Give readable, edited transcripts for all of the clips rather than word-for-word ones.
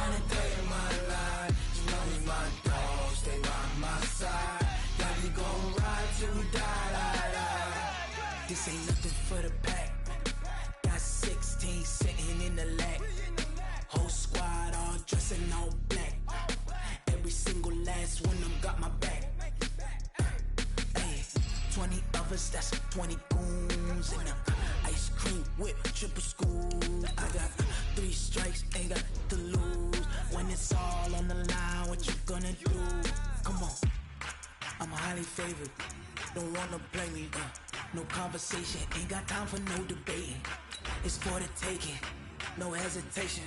not a day in my life. As long as my dogs stay by my side. Yeah, we gon' ride till we die. This ain't nothing for the pack. Got 16 sitting in the lag. Whole squad all dressing all black. Every single last one of them got my back. Hey, 20 of us, that's 20 goons. And ice cream whip, triple school. I got 3 strikes, ain't got to lose. When it's all on the line, what you gonna do? Come on, I'm highly favored. Don't wanna play me, no conversation. Ain't got time for no debating. It's for the taking, no hesitation.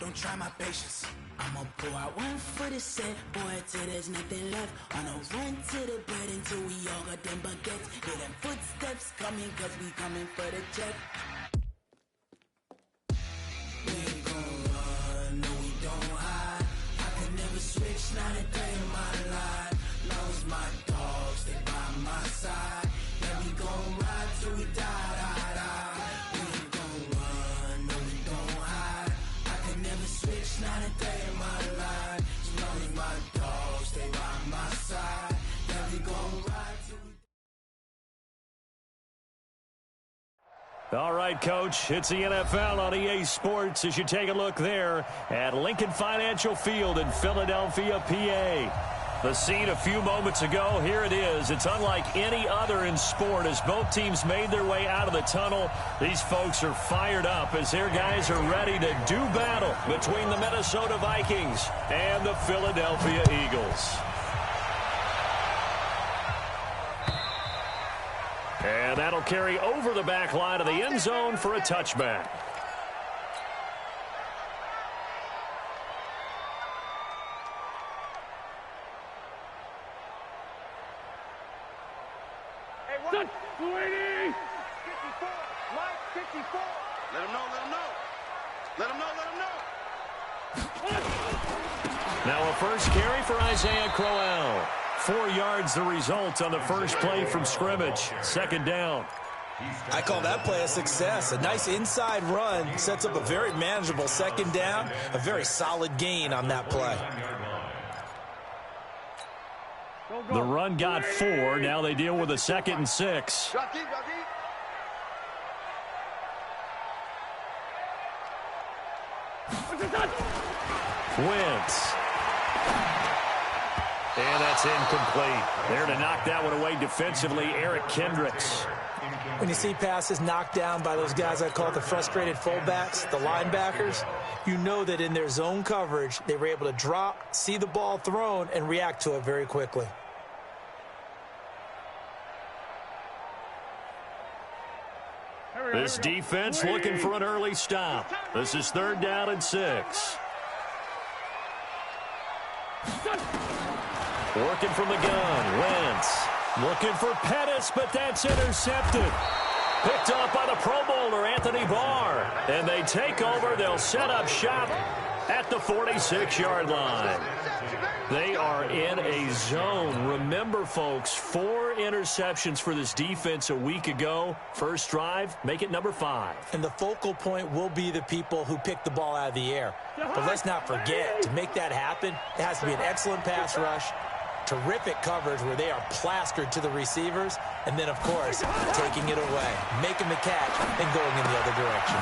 Don't try my patience. I'ma pour out one for the set, boy, till there's nothing left. On a run to the bread until we all got them baguettes. Hear them footsteps coming, cause we coming for the check. We ain't gon' run, no we don't hide. I can never switch, not a day in my life. Long as my dogs stay by my side. Yeah, we gon' ride till we die. We ain't gon' run, no we don't hide. I can never switch, not a day in my life. As long as my dogs stay by my side. Yeah, we gon' ride till we All right, Coach, it's the NFL on EA Sports as you take a look there at Lincoln Financial Field in Philadelphia, PA. The scene a few moments ago, here it is. It's unlike any other in sport as both teams made their way out of the tunnel. These folks are fired up as their guys are ready to do battle between the Minnesota Vikings and the Philadelphia Eagles. And that'll carry over the back line of the end zone for a touchback. Now a first carry for Isaiah Crowell. 4 yards the result on the first play from scrimmage. Second down. I call that play a success. A nice inside run sets up a very manageable second down. A very solid gain on that play. The run got 4. Now they deal with a 2nd and 6. Wentz. And that's incomplete. There to knock that one away defensively, Eric Kendricks. When you see passes knocked down by those guys I call the frustrated fullbacks, the linebackers, you know that in their zone coverage, they were able to drop, see the ball thrown, and react to it very quickly. This defense looking for an early stop. This is 3rd down and 6. Working from the gun, Wentz. Looking for Pettis, but that's intercepted. Picked off by the Pro Bowler, Anthony Barr. And they take over. They'll set up shop at the 46-yard line. They are in a zone. Remember, folks, 4 interceptions for this defense a week ago. First drive, make it number 5. And the focal point will be the people who pick the ball out of the air. But let's not forget, to make that happen, it has to be an excellent pass rush, terrific coverage where they are plastered to the receivers, and then, of course, taking it away, making the catch, and going in the other direction.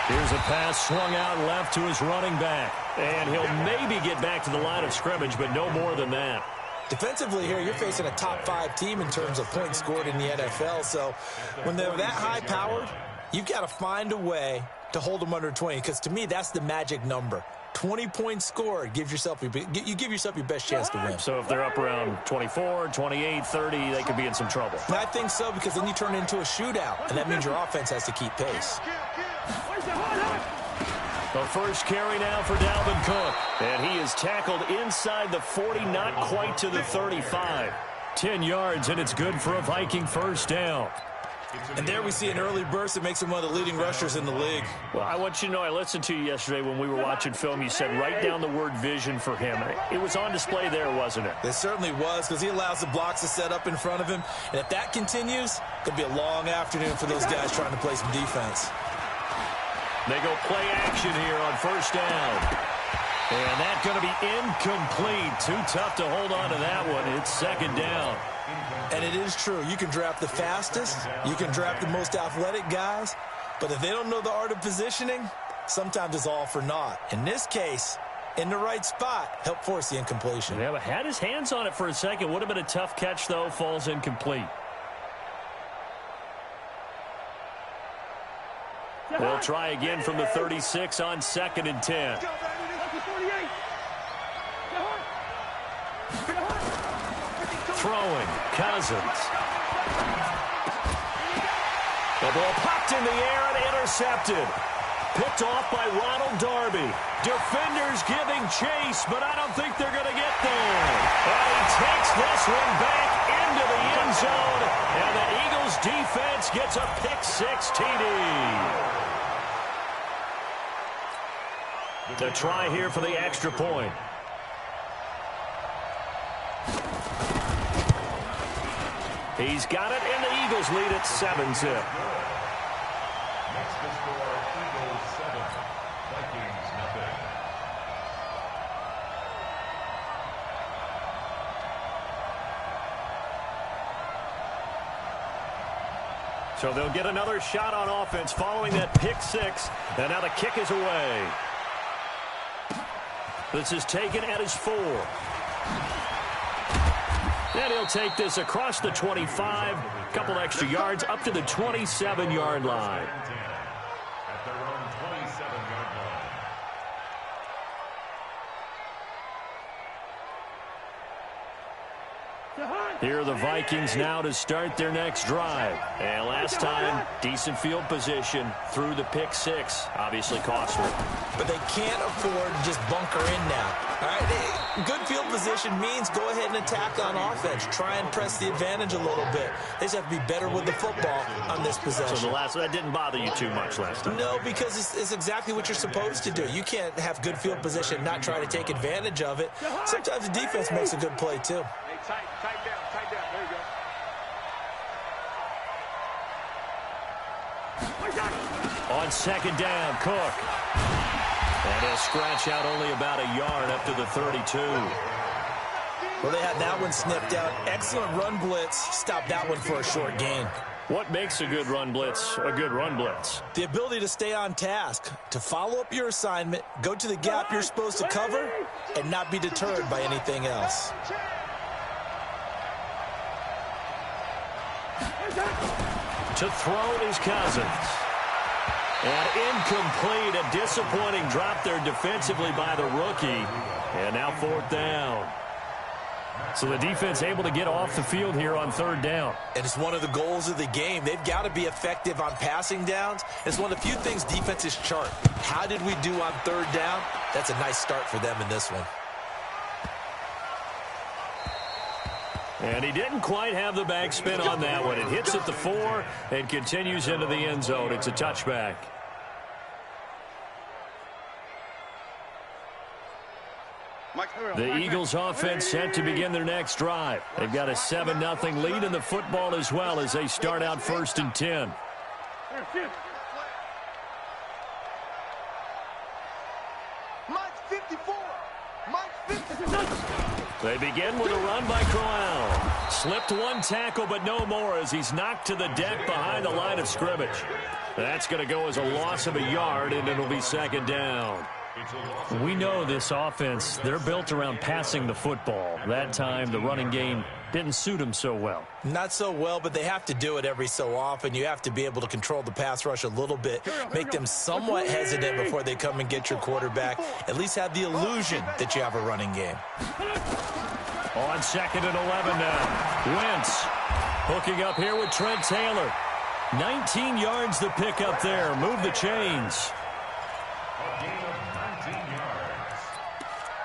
Here's a pass swung out left to his running back. And he'll maybe get back to the line of scrimmage, but no more than that. Defensively here, you're facing a top 5 team in terms of points scored in the NFL. So when they're that high-powered, you've got to find a way to hold them under 20, because to me, that's the magic number. 20 points scored, you give yourself your best chance to win. So if they're up around 24, 28, 30, they could be in some trouble. And I think so, because then you turn it into a shootout, and that means your offense has to keep pace. The first carry now for Dalvin Cook. And he is tackled inside the 40, not quite to the 35. 10 yards, and it's good for a Viking first down. And there we see an early burst that makes him one of the leading rushers in the league. Well, I want you to know, I listened to you yesterday when we were watching film. You said write down the word vision for him. It was on display there, wasn't it? It certainly was, because he allows the blocks to set up in front of him. And if that continues, it could be a long afternoon for those guys trying to play some defense. They go play action here on first down. And that's going to be incomplete. Too tough to hold on to that one. It's second down. And it is true. You can draft the fastest. You can draft the most athletic guys. But if they don't know the art of positioning, sometimes it's all for naught. In this case, in the right spot, help force the incompletion. Yeah, but had his hands on it for a second. Would have been a tough catch, though. Falls incomplete. They'll try again from the 36 on 2nd and 10. Throwing, Cousins. The ball popped in the air and intercepted. Picked off by Ronald Darby. Defenders giving chase, but I don't think they're going to get there. And he takes this one back into the end zone, and the Eagles defense gets a pick-6 TD. To try here for the extra point. He's got it, and the Eagles lead at 7-zip. Next to score, Eagles 7, Vikings nothing. So they'll get another shot on offense following that pick-6, and now the kick is away. This is taken at his 4. And he'll take this across the 25, a couple extra yards up to the 27-yard line. At their own 27-yard line. Here are the Vikings now to start their next drive. And last time, decent field position through the pick-6. Obviously costly. But they can't afford to just bunker in now. All right, good field position means go ahead and attack on offense. Try and press the advantage a little bit. They just have to be better with the football on this possession. So that didn't bother you too much last time? No, because it's exactly what you're supposed to do. You can't have good field position and not try to take advantage of it. Sometimes the defense makes a good play, too. Tight down. There you go. On 2nd down, Cook. And he'll scratch out only about a yard up to the 32. Well, they had that one snipped out. Excellent run blitz. Stop that one for a short gain. What makes a good run blitz a good run blitz? The ability to stay on task, to follow up your assignment, go to the gap you're supposed to cover, and not be deterred by anything else. To throw is Cousins. And incomplete, a disappointing drop there defensively by the rookie. And now 4th down. So the defense able to get off the field here on 3rd down. And it's one of the goals of the game. They've got to be effective on passing downs. It's one of the few things defenses chart. How did we do on 3rd down? That's a nice start for them in this one. And he didn't quite have the backspin on that one. It hits at the 4 and continues into the end zone. It's a touchback. The Eagles offense set to begin their next drive. They've got a 7-0 lead in the football as well as they start out 1st and 10. They begin with a run by Crowell. Slipped one tackle, but no more as he's knocked to the deck behind the line of scrimmage. That's going to go as a loss of a yard, and it'll be 2nd down. We know this offense, they're built around passing the football. That time, the running game didn't suit them so well. Not so well, but they have to do it every so often. You have to be able to control the pass rush a little bit, make them somewhat hesitant before they come and get your quarterback. At least have the illusion that you have a running game. On 2nd and 11 now. Wentz hooking up here with Trent Taylor. 19 yards the pick up there. Move the chains. A gain of 19 yards.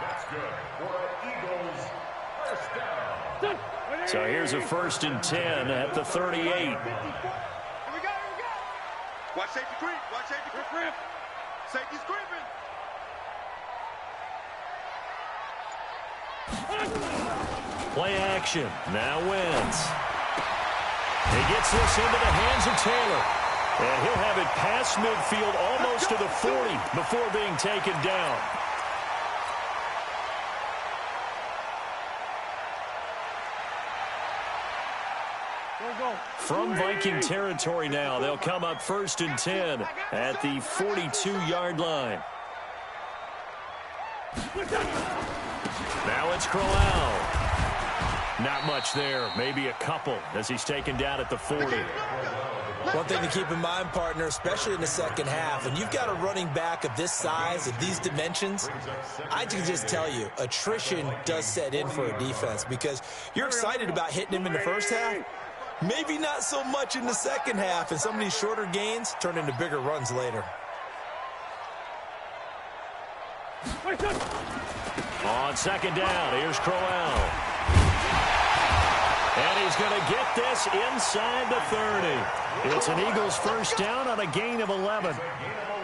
That's good for Eagles first down. So here's a 1st and 10 at the 38. Here we go. Watch safety creep. Watch safety creep. Safety's creeping. Play action. Now Wentz. He gets this into the hands of Taylor. And he'll have it past midfield almost to the 40 before being taken down. From Viking territory now, they'll come up 1st and 10 at the 42-yard line. Now it's Crowell. Not much there, maybe a couple as he's taken down at the 40. One thing to keep in mind, partner, especially in the second half, and you've got a running back of this size, of these dimensions, I can just tell you, attrition does set in for a defense because you're excited about hitting him in the first half, maybe not so much in the second half, and some of these shorter gains turn into bigger runs later. On 2nd down, here's Crowell. And he's going to get this inside the 30. It's an Eagles first down on a gain of 11.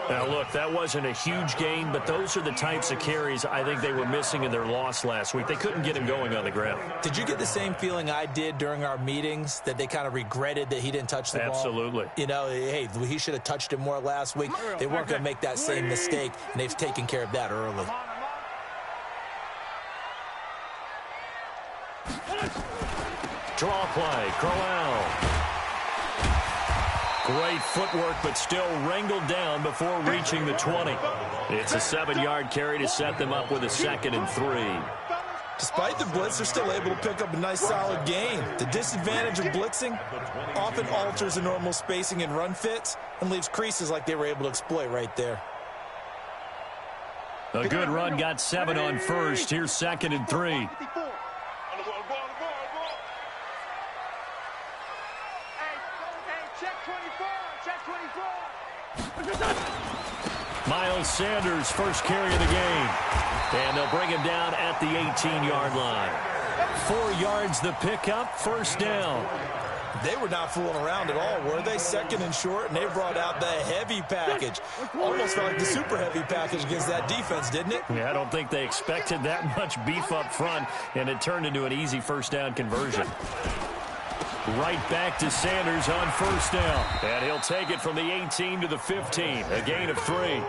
Now, look, that wasn't a huge gain, but those are the types of carries I think they were missing in their loss last week. They couldn't get him going on the ground. Did you get the same feeling I did during our meetings, that they kind of regretted that he didn't touch the ball? Absolutely. You know, hey, he should have touched it more last week. They weren't going to make that same mistake, and they've taken care of that early. Draw play, Crowell. Great footwork, but still wrangled down before reaching the 20. It's a 7-yard carry to set them up with a 2nd and 3. Despite the blitz, they're still able to pick up a nice solid gain. The disadvantage of blitzing often alters the normal spacing and run fits and leaves creases like they were able to exploit right there. A good run, got 7 on first. Here's 2nd and 3. Miles Sanders, first carry of the game. And they'll bring him down at the 18-yard line. 4 yards the pickup, first down. They were not fooling around at all, were they? 2nd and short, and they brought out the heavy package. Almost felt like the super heavy package against that defense, didn't it? Yeah, I don't think they expected that much beef up front, and it turned into an easy first down conversion. Right back to Sanders on first down. And he'll take it from the 18 to the 15. A gain of 3.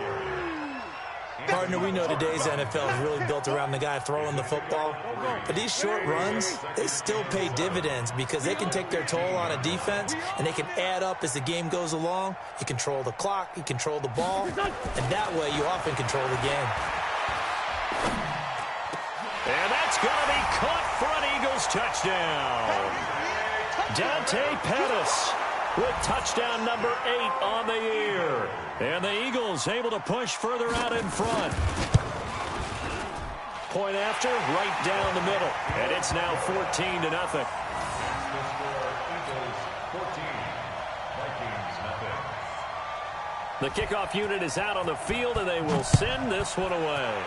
Partner, we know today's NFL is really built around the guy throwing the football. But these short runs, they still pay dividends because they can take their toll on a defense and they can add up as the game goes along. You control the clock, you control the ball, and that way you often control the game. And that's going to be caught for an Eagles touchdown. Dante Pettis with touchdown number 8 on the year. And the Eagles able to push further out in front. Point after, right down the middle. And it's now 14-0. The kickoff unit is out on the field, and they will send this one away.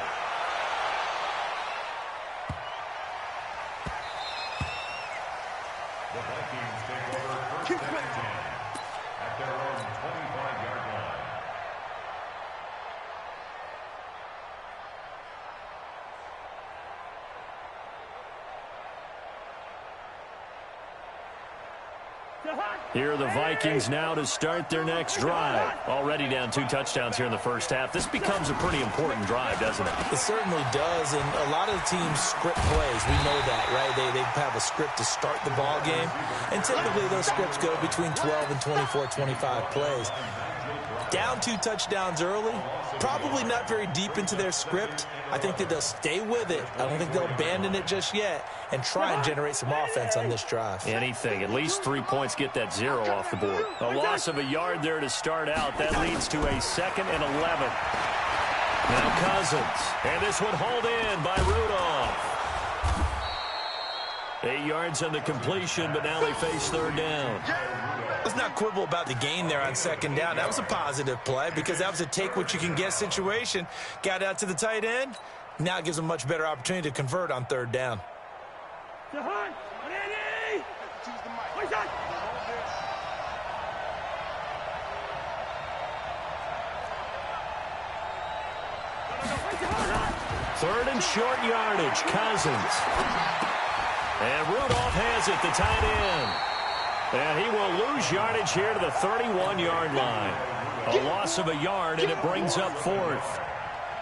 Here are the Vikings now to start their next drive. Already down 2 touchdowns here in the first half. This becomes a pretty important drive, doesn't it? It certainly does, and a lot of the teams script plays. We know that, right? They have a script to start the ball game, and typically those scripts go between 12 and 24, 25 plays. Down 2 touchdowns early, probably not very deep into their script. I think that they'll stay with it. I don't think they'll abandon it just yet and try and generate some offense on this drive. Anything. At least 3 points, get that 0 off the board. A loss of a yard there to start out. That leads to a 2nd and 11. Now Cousins. And this one hauled in by Rudolph. 8 yards on the completion, but now they face 3rd down. Let's not quibble about the gain there on 2nd down. That was a positive play because that was a take-what-you-can-get situation. Got out to the tight end. Now it gives them a much better opportunity to convert on 3rd down. Third and short yardage, Cousins. And Rudolph has it, the tight end. And he will lose yardage here to the 31-yard line. A loss of a yard, and it brings up 4th.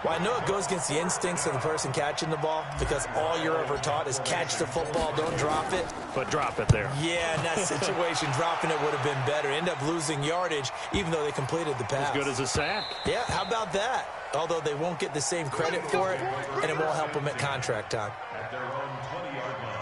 Well, I know it goes against the instincts of the person catching the ball because all you're ever taught is catch the football, don't drop it. But drop it there. Yeah, in that situation, dropping it would have been better. End up losing yardage, even though they completed the pass. As good as a sack. Yeah, how about that? Although they won't get the same credit for it, and it won't help them at contract time. At their own 20-yard line.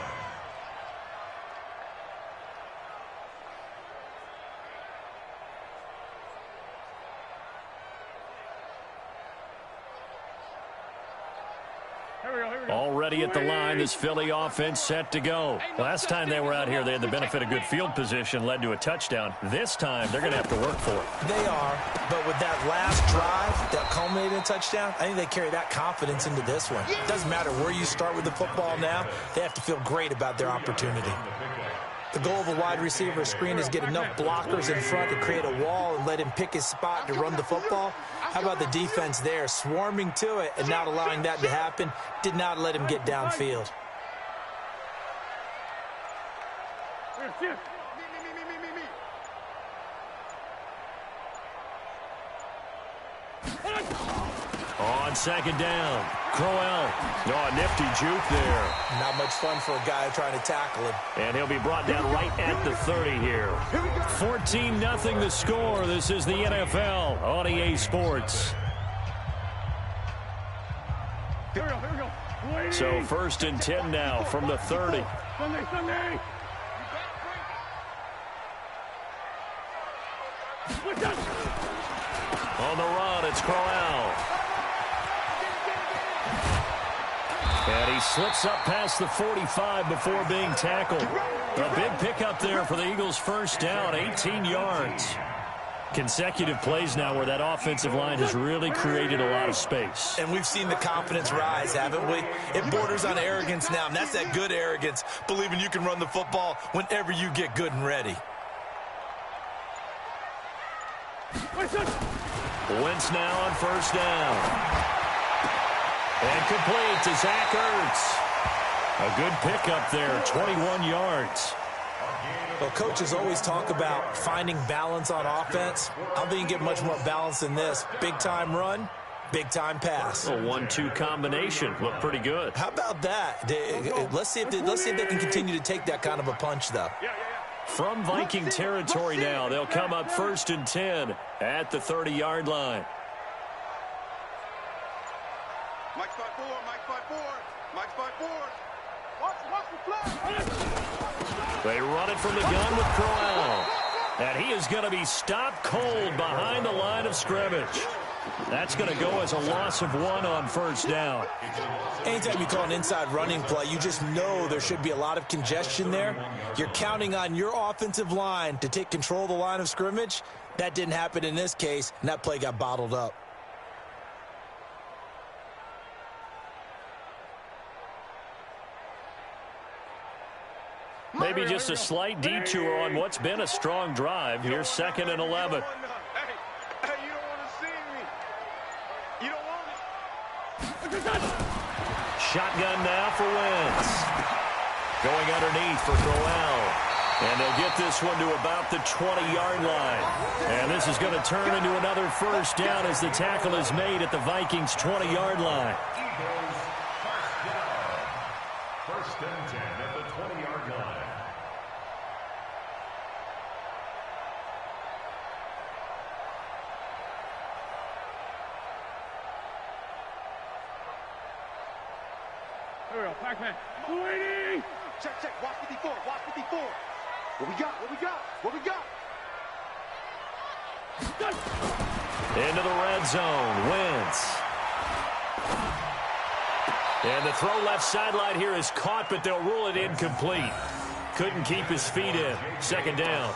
Already at the line, this Philly offense set to go. Last time they were out here, they had the benefit of good field position, led to a touchdown. This time, they're going to have to work for it. They are, but with that last drive that culminated in a touchdown, I think they carry that confidence into this one. It doesn't matter where you start with the football now. They have to feel great about their opportunity. The goal of a wide receiver screen is get enough blockers in front to create a wall and let him pick his spot to run the football. How about the defense there, swarming to it and not allowing that to happen? Did not let him get downfield. On second down, Crowell. Oh, a nifty juke there. Not much fun for a guy trying to tackle him. And he'll be brought down right at the 30 here. 14-0 the score. This is the NFL on EA Sports. So 1st and 10 now from the 30. Sunday. On the run, it's Crowell. And he slips up past the 45 before being tackled. A big pickup there for the Eagles' first down, 18 yards. Consecutive plays now where that offensive line has really created a lot of space. And we've seen the confidence rise, haven't we? It borders on arrogance now, and that's that good arrogance, believing you can run the football whenever you get good and ready. Wentz now on first down. And complete to Zach Ertz. A good pickup there, 21 yards. Well, coaches always talk about finding balance on offense. I don't think you get much more balance than this. Big-time run, big-time pass. A 1-2 combination. Looked pretty good. How about that? Let's see if they can continue to take that kind of a punch, though. From Viking territory now, they'll come up 1st and 10 at the 30-yard line. Mike's by four. Watch the flag. They run it from the gun with Crowell. And he is going to be stopped cold behind the line of scrimmage. That's going to go as a loss of 1 on first down. Anytime you call an inside running play, you just know there should be a lot of congestion there. You're counting on your offensive line to take control of the line of scrimmage. That didn't happen in this case, and that play got bottled up. Maybe just a slight detour on what's been a strong drive. Here's 2nd and 11. Hey, you don't want to see me. You don't want it. Shotgun now for Wentz. Going underneath for Crowell. And they'll get this one to about the 20-yard line. And this is going to turn into another first down as the tackle is made at the Vikings' 20-yard line. First and 10 at the 20-yard line. Here we go, Pac-Man. Waiting. Check. Watch 54. What we got? Into the red zone. Wentz. And the throw left sideline here is caught, but they'll rule it incomplete. Couldn't keep his feet in. 2nd down.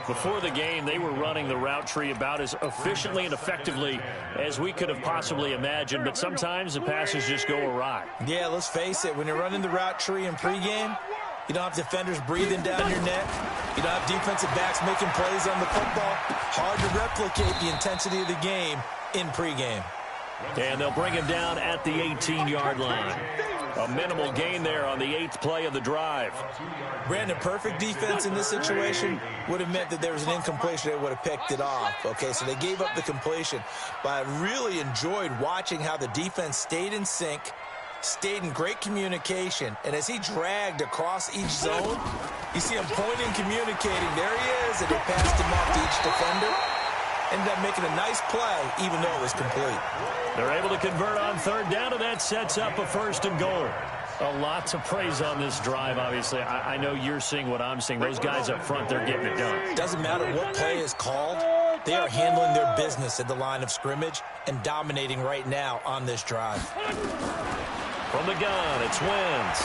Before the game, they were running the route tree about as efficiently and effectively as we could have possibly imagined, but sometimes the passes just go awry. Yeah, let's face it. When you're running the route tree in pregame, you don't have defenders breathing down your neck. You don't have defensive backs making plays on the football. Hard to replicate the intensity of the game in pregame. And they'll bring him down at the 18-yard line. A minimal gain there on the 8th play of the drive. Brandon, perfect defense in this situation would have meant that there was an incompletion. They would have picked it off. Okay, so they gave up the completion. But I really enjoyed watching how the defense stayed in sync, stayed in great communication, and as he dragged across each zone, you see him pointing, communicating. There he is, and they passed him off to each defender. Ended up making a nice play, even though it was complete. They're able to convert on 3rd down, and that sets up a 1st and goal. A lot to praise on this drive, obviously. I know you're seeing what I'm seeing. Those guys up front, they're getting it done. Doesn't matter what play is called. They are handling their business at the line of scrimmage and dominating right now on this drive. From the gun, it's Wentz.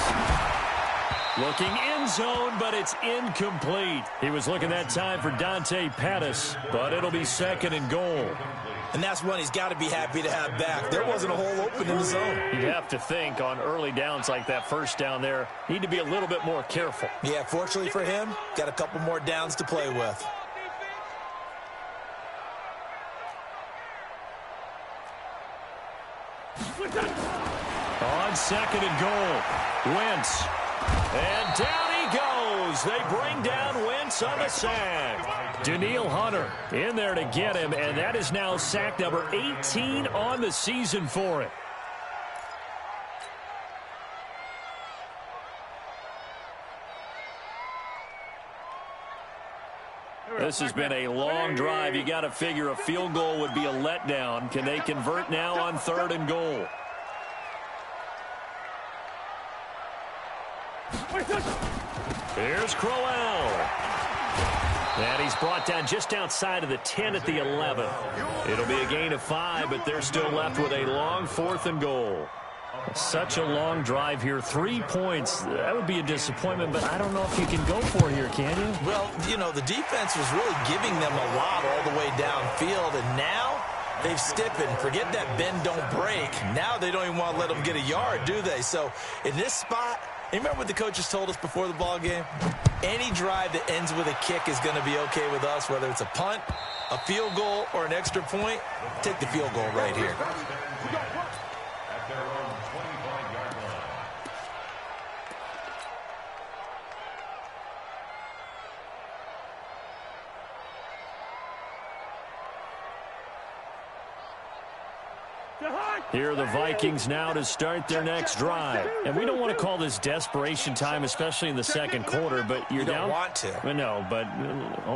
Looking in zone, but it's incomplete. He was looking that time for Dante Pettis, but it'll be 2nd and goal. And that's one he's got to be happy to have back. There wasn't a hole open in the zone. You'd have to think on early downs like that 1st down there, need to be a little bit more careful. Yeah, fortunately for him, got a couple more downs to play with. On 2nd and goal, Wentz. And down he goes. They bring down Wentz on the sack. Danielle Hunter in there to get him, and that is now sack number 18 on the season for him. This has been a long drive. You got to figure a field goal would be a letdown. Can they convert now on 3rd and goal? Here's Crowell. And he's brought down just outside of the 10 at the 11. It'll be a gain of 5, but they're still left with a long 4th and goal. Such a long drive here. 3 points. That would be a disappointment, but I don't know if you can go for it here, can you? Well, you know, the defense was really giving them a lot all the way downfield, and now they've stiffened. Forget that bend, don't break. Now they don't even want to let them get a yard, do they? So in this spot, you remember what the coaches told us before the ball game? Any drive that ends with a kick is going to be okay with us, whether it's a punt, a field goal, or an extra point. Take the field goal right here. At their own 25-yard line. Here are the Vikings now to start their next drive. And we don't want to call this desperation time, especially in the 2nd quarter, but you're down. You don't want to. No, but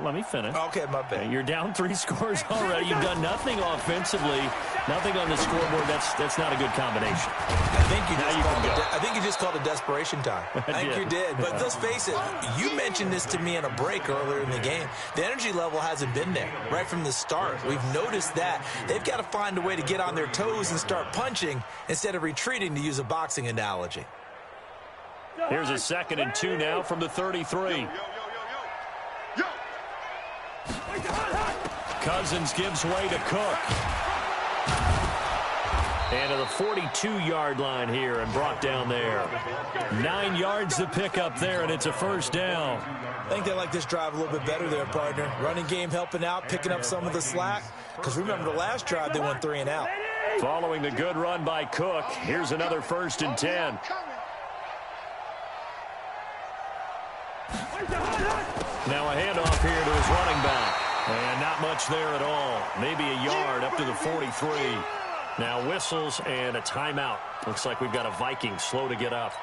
let me finish. Okay, my bad. You're down 3 scores already. You've done nothing offensively, nothing on the scoreboard. That's not a good combination. I think you just called it desperation time. I think you did. But let's face it, you mentioned this to me in a break earlier in the game. The energy level hasn't been there right from the start. We've noticed that. They've got to find a way to get on their toes and start punching instead of retreating, to use a boxing analogy. Here's a 2nd and 2 now from the 33. Cousins gives way to Cook. And to the 42-yard line here and brought down there. 9 yards to pick up there, and it's a 1st down. I think they like this drive a little bit better there, partner. Running game helping out, picking up some of the slack. Because remember, the last drive, they went 3 and out. Following the good run by Cook, here's another 1st and 10. Now a handoff here to his running back. And not much there at all. Maybe a yard up to the 43. Now whistles and a timeout. Looks like we've got a Viking slow to get up.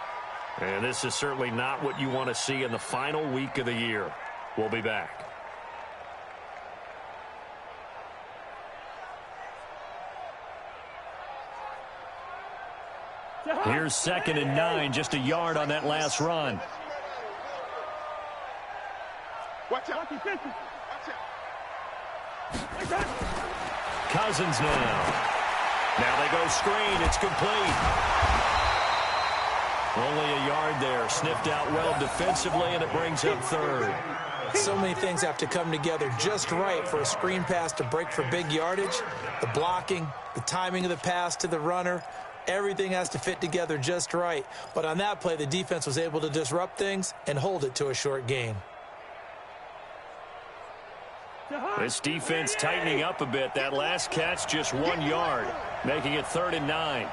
And this is certainly not what you want to see in the final week of the year. We'll be back. Here's 2nd and 9, just a yard on that last run. Watch out. Cousins now. Now they go screen. It's complete. Only a yard there. Sniffed out well defensively, and it brings up 3rd. So many things have to come together just right for a screen pass to break for big yardage. The blocking, the timing of the pass to the runner, everything has to fit together just right. But on that play, the defense was able to disrupt things and hold it to a short gain. This defense tightening up a bit. That last catch, just 1 yard. making it 3rd and 9.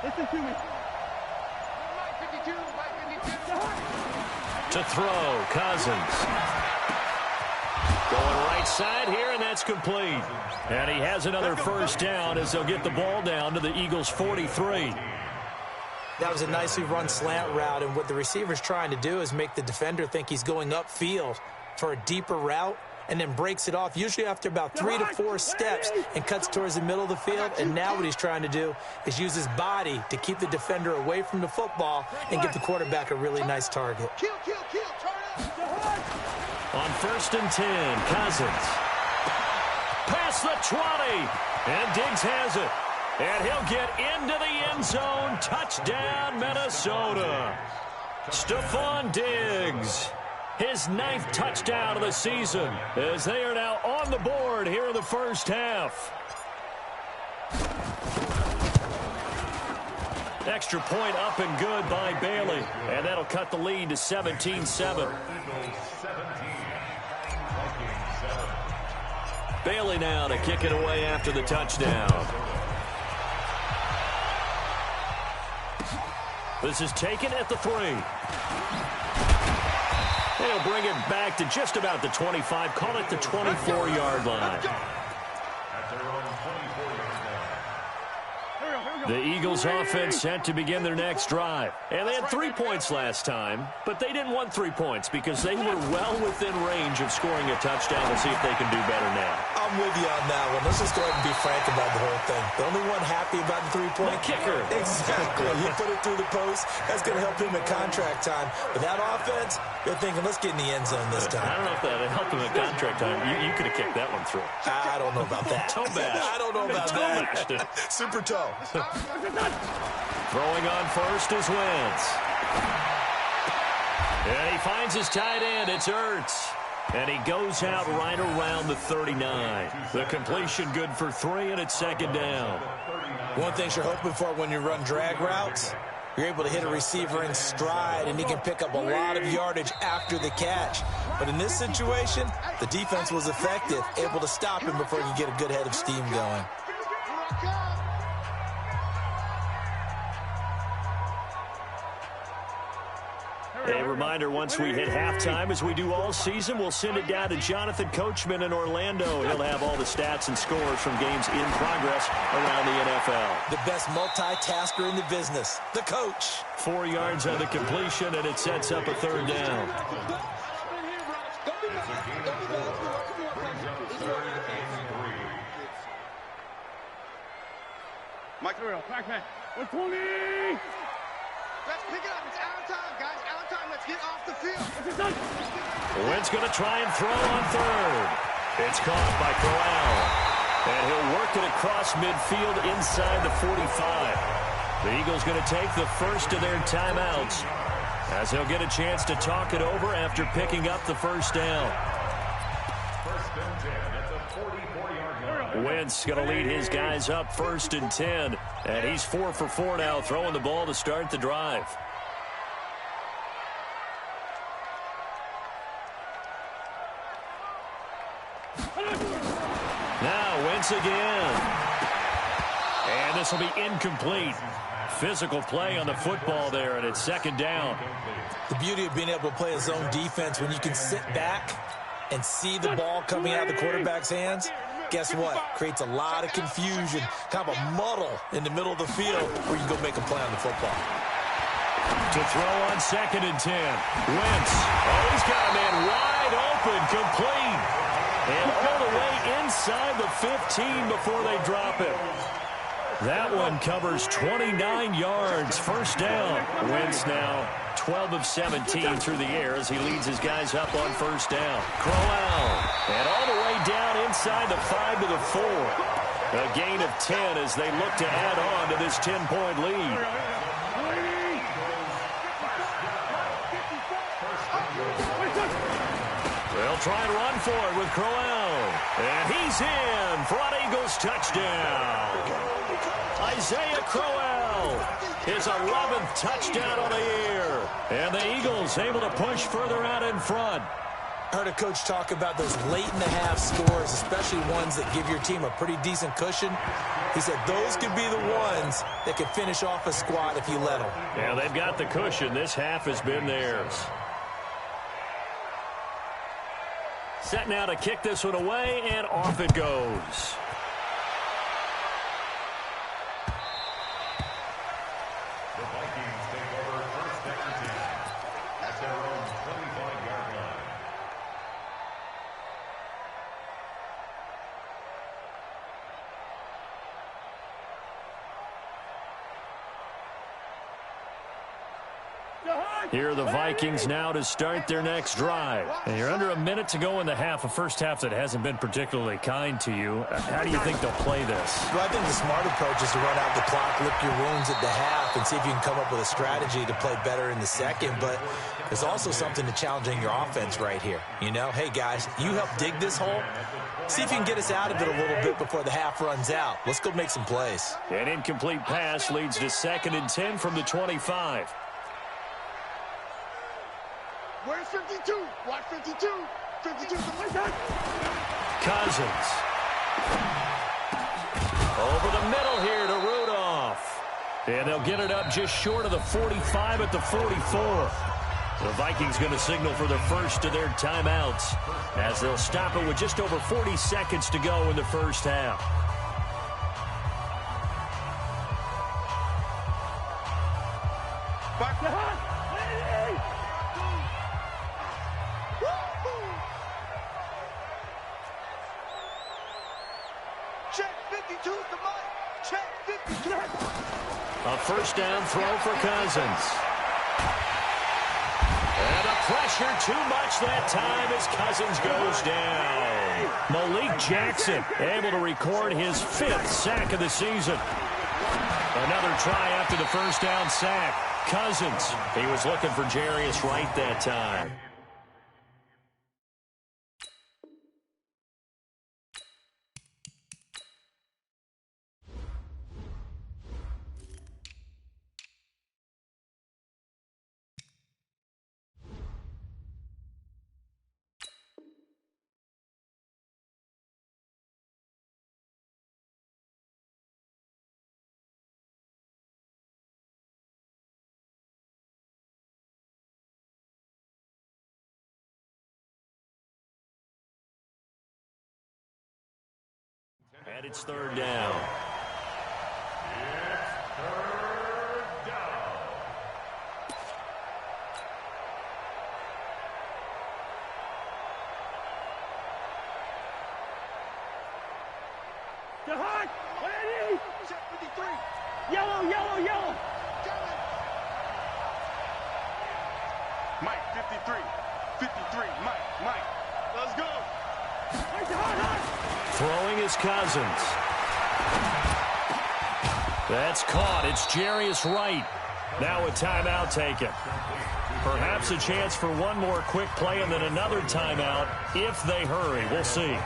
Listen to me. To throw, Cousins. Going right side here, and that's complete. And he has another first down as they'll get the ball down to the Eagles' 43. That was a nicely run slant route, and what the receiver's trying to do is make the defender think he's going upfield for a deeper route, and then breaks it off, usually after about 3 to 4 steps, and cuts towards the middle of the field. And now what he's trying to do is use his body to keep the defender away from the football and give the quarterback a really nice target. On 1st and 10, Cousins. Past the 20, and Diggs has it. And he'll get into the end zone. Touchdown, Minnesota. Stephon Diggs. His 9th touchdown of the season as they are now on the board here in the first half. Extra point up and good by Bailey. And that'll cut the lead to 17-7. Bailey now to kick it away after the touchdown. This is taken at the 3. They'll bring it back to just about the 25. Call it the 24-yard line. The Eagles offense set to begin their next drive. And they had 3 points last time, but they didn't want 3 points because they were well within range of scoring a touchdown. We'll see if they can do better now. I'm with you on that one. Let's just go ahead and be frank about the whole thing. The only one happy about the 3-point kicker. Exactly. You put it through the post. That's going to help him at contract time. But that offense, they're thinking, let's get in the end zone this time. I don't know if that helped him at contract time. You could have kicked that one through. I don't know about that. Toe bash. I don't know about that. Super toe. Throwing on first is Wentz. And he finds his tight end. It's Ertz. And he goes out right around the 39. The completion good for 3, and it's 2nd down. One thing you're hoping for when you run drag routes, you're able to hit a receiver in stride, and he can pick up a lot of yardage after the catch. But in this situation, the defense was effective, able to stop him before he could get a good head of steam going. A reminder, once we hit halftime, as we do all season, we'll send it down to Jonathan Coachman in Orlando. He'll have all the stats and scores from games in progress around the NFL. The best multitasker in the business, the coach. 4 yards on the completion, and it sets up a 3rd down. Mike, back. 120. Let's pick it up. It's out of time, guys. Out of time. Let's get off the field. Wentz going to try and throw on 3rd. It's caught by Corral. And he'll work it across midfield inside the 45. The Eagles going to take the first of their timeouts as he'll get a chance to talk it over after picking up the first down. First and 10 at the 44-yard line. Wentz going to lead his guys up 1st and 10. And he's 4 for 4 now, throwing the ball to start the drive. Now Wentz again. And this will be incomplete. Physical play on the football there, and it's 2nd down. The beauty of being able to play a zone defense when you can sit back and see the ball coming out of the quarterback's hands, guess what? Creates a lot of confusion, kind of a muddle in the middle of the field where you can go make a play on the football. To throw on 2nd and 10. Wentz. Oh, he's got a man wide open, complete. And all the way inside the 15 before they drop it. That one covers 29 yards. First down. Wentz now 12 of 17 through the air as he leads his guys up on first down. Crowell. And all the way down inside the 5 to the 4. A gain of 10 as they look to add on to this 10-point lead. They'll try and run for it with Crowell. And he's in for an Eagles touchdown. Isaiah Crowell, his 11th touchdown on the year. And the Eagles able to push further out in front. I heard a coach talk about those late-in-the-half scores, especially ones that give your team a pretty decent cushion. He said those could be the ones that could finish off a squad if you let them. Yeah, they've got the cushion. This half has been theirs. Set now to kick this one away, and off it goes. The Vikings take over first and 10 at their own 25-yard line. Here are the Vikings now to start their next drive. And you're under a minute to go in the half, a first half that hasn't been particularly kind to you. How do you think they'll play this? Well, I think the smart approach is to run out the clock, lick your wounds at the half, and see if you can come up with a strategy to play better in the second. But there's also something to challenging your offense right here. You know, hey, guys, you help dig this hole. See if you can get us out of it a little bit before the half runs out. Let's go make some plays. An incomplete pass leads to 2nd and 10 from the 25. Where's 52? Watch 52. 52 is the way back. Cousins. Over the middle here to Rudolph. And they'll get it up just short of the 45 at the 44. The Vikings going to signal for the first of their timeouts as they'll stop it with just over 40 seconds to go in the first half. Back to hot. Check 52 the mic. Check 52. A first down throw for Cousins. And the pressure too much that time as Cousins goes down. Malik Jackson able to record his 5th sack of the season. Another try after the first down sack. Cousins, he was looking for Jarius Wright that time. And it's 3rd down. It's 3rd down. To hot. 180. Check 53. Yellow, yellow, yellow. Mike, 53. 53. Mike. Let's go. Mike to hot. Throwing is Cousins. That's caught. It's Jarius Wright. Now a timeout taken. Perhaps a chance for one more quick play and then another timeout if they hurry. We'll see.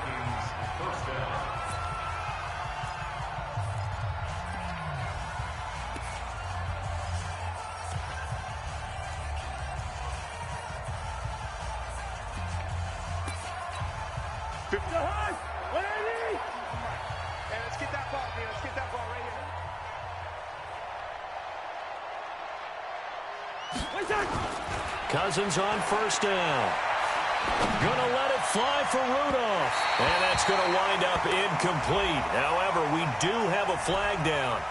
Cousins on first down. Gonna let it fly for Rudolph. And that's gonna wind up incomplete. However, we do have a flag down.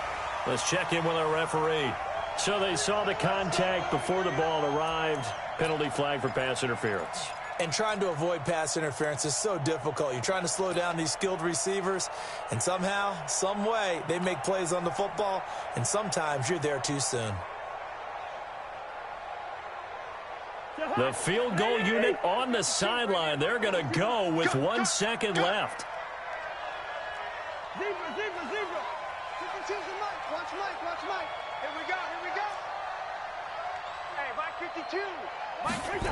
Let's check in with our referee. So they saw the contact before the ball arrived. Penalty flag for pass interference. And trying to avoid pass interference is so difficult. You're trying to slow down these skilled receivers, and somehow, some way, they make plays on the football, and sometimes you're there too soon. The field goal unit on the sideline. They're going to go with 1 second left. Zebra. 52's the Mike. Watch Mike. Here we go. Hey, Mike 52. Mike 52.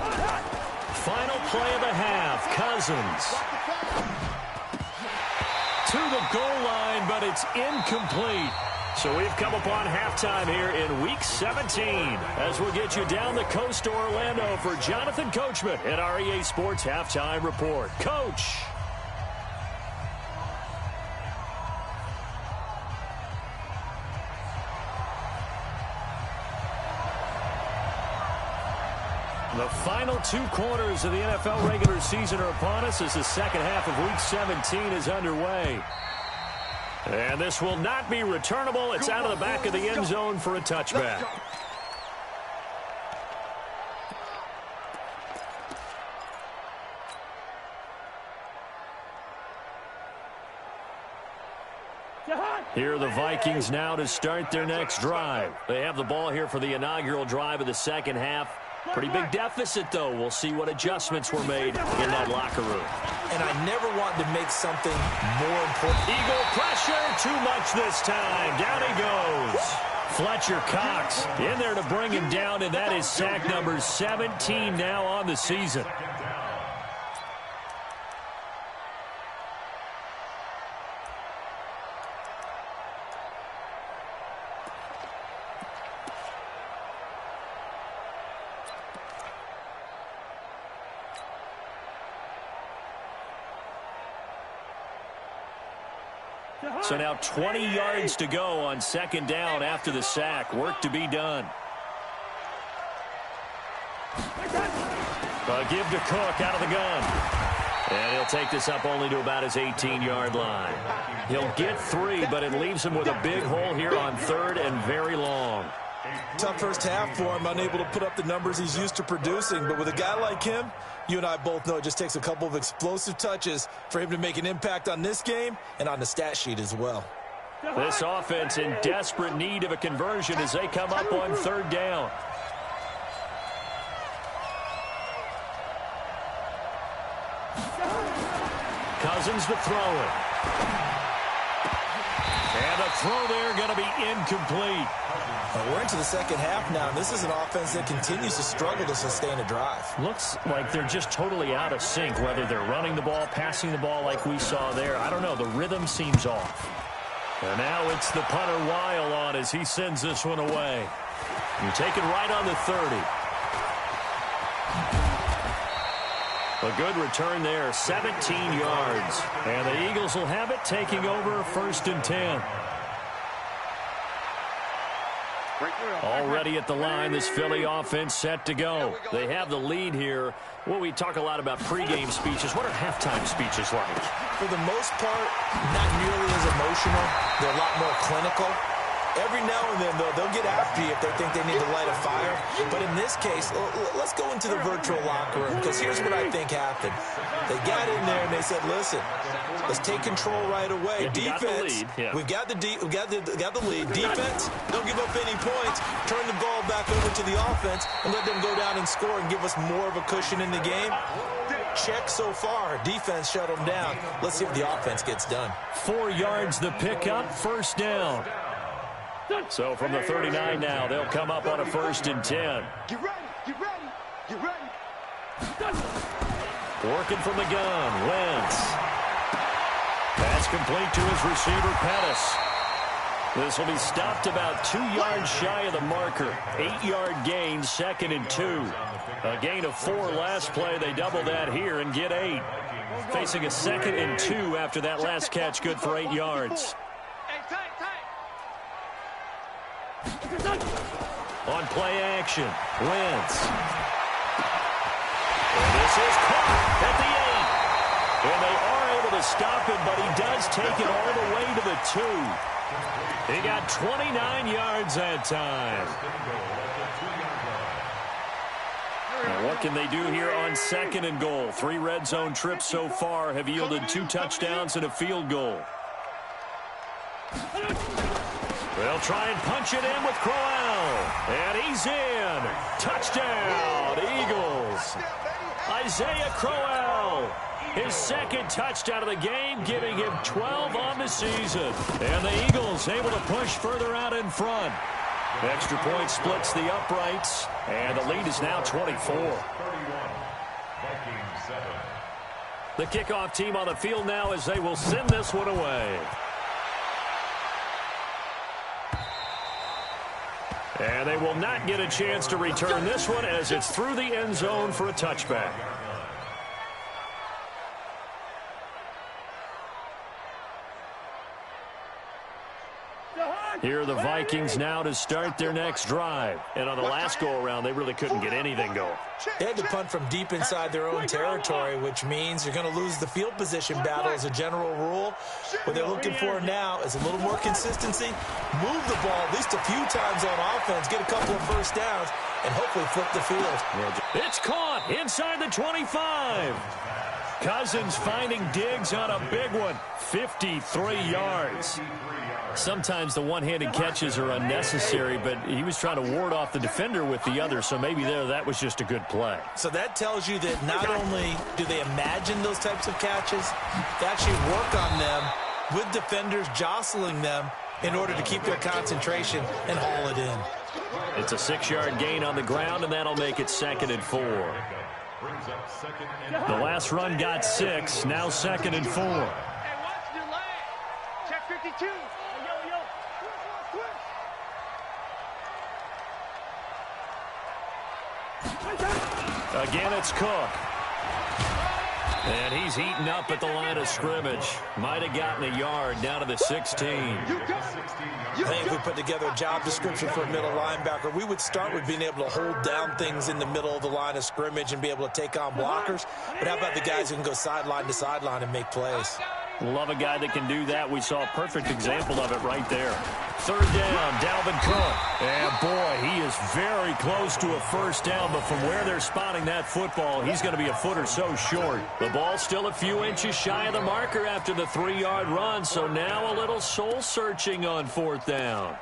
Final play of the half. Cousins to the goal line, but it's incomplete. So we've come upon halftime here in Week 17 as we'll get you down the coast to Orlando for Jonathan Coachman at our EA Sports Halftime Report. Coach. The final 2 quarters of the NFL regular season are upon us as the second half of Week 17 is underway. And this will not be returnable. It's out of the back of the end zone for a touchback. Here are the Vikings now to start their next drive. They have the ball here for the inaugural drive of the second half. Pretty big deficit, though. We'll see what adjustments were made in that locker room. And I never want to make something more important. Eagle pressure, too much this time. Down he goes. Fletcher Cox in there to bring him down, and that is sack number 17 now on the season. So now 20 yards to go on second down after the sack. Work to be done. A give to Cook out of the gun. And he'll take this up only to about his 18-yard line. He'll get 3, but it leaves him with a big hole here on third and very long. Tough first half for him, unable to put up the numbers he's used to producing. But with a guy like him, you and I both know it just takes a couple of explosive touches for him to make an impact on this game and on the stat sheet as well. This offense in desperate need of a conversion as they come up on third down. Cousins to throw it. And a throw there going to be incomplete. We're into the second half now, and this is an offense that continues to struggle to sustain a drive. Looks like they're just totally out of sync, whether they're running the ball, passing the ball like we saw there. I don't know. The rhythm seems off. And now it's the punter Weil on as he sends this one away. You take it right on the 30. A good return there, 17 yards. And the Eagles will have it, taking over 1st and 10. Already at the line, this Philly offense set to go. They have the lead here. Well, we talk a lot about pregame speeches. What are halftime speeches like? For the most part, not nearly as emotional. They're a lot more clinical. Every now and then, though, they'll get after you if they think they need to light a fire. But in this case, let's go into the virtual locker room, because here's what I think happened. They got in there and they said, listen, let's take control right away. Defense, we've got the lead. Defense, don't give up any points. Turn the ball back over to the offense and let them go down and score and give us more of a cushion in the game. Check so far. Defense shut them down. Let's see if the offense gets done. 4 yards the pickup, 1st down. So from the 39 now, they'll come up on a 1st and 10. Get ready, get ready, get ready. Working from the gun, Wentz. Pass complete to his receiver, Pettis. This will be stopped about 2 yards shy of the marker. 8-yard gain, 2nd and 2. A gain of 4 last play. They double that here and get 8. Facing a 2nd and 2 after that last catch, good for 8 yards. On play action, Wentz. This is caught at the 8. And they are able to stop him, but he does take it all the way to the 2. He got 29 yards that time. Now what can they do here on 2nd and goal? 3 red zone trips so far have yielded 2 touchdowns and a field goal. They'll try and punch it in with Crowell. And he's in. Touchdown, Eagles. Isaiah Crowell. His 2nd touchdown of the game, giving him 12 on the season. And the Eagles able to push further out in front. Extra point splits the uprights. And the lead is now 24. The kickoff team on the field now as they will send this one away. And they will not get a chance to return this one as it's through the end zone for a touchback. Here are the Vikings now to start their next drive. And on the last go-around, they really couldn't get anything going. They had to punt from deep inside their own territory, which means you're going to lose the field position battle as a general rule. What they're looking for now is a little more consistency, move the ball at least a few times on offense, get a couple of first downs, and hopefully flip the field. It's caught inside the 25. Cousins finding Diggs on a big one, 53 yards. Sometimes the one-handed catches are unnecessary, but he was trying to ward off the defender with the other, so maybe that was just a good play. So that tells you that not only do they imagine those types of catches, they actually work on them with defenders jostling them in order to keep their concentration and haul it in. It's a 6-yard gain on the ground, and that'll make it 2nd and 4. The last run got 6, now 2nd and 4. Hey, watch the leg. Check 52. Again, it's Cook. And he's eaten up at the line of scrimmage. Might have gotten a yard down to the 16. I think if we put together a job description for a middle linebacker, we would start with being able to hold down things in the middle of the line of scrimmage and be able to take on blockers. But how about the guys who can go sideline to sideline and make plays? Love a guy that can do that. We saw a perfect example of it right there. 3rd down, Dalvin Cook. And, boy, he is very close to a first down, but from where they're spotting that football, he's going to be a foot or so short. The ball's still a few inches shy of the marker after the 3-yard run, so now a little soul-searching on 4th down.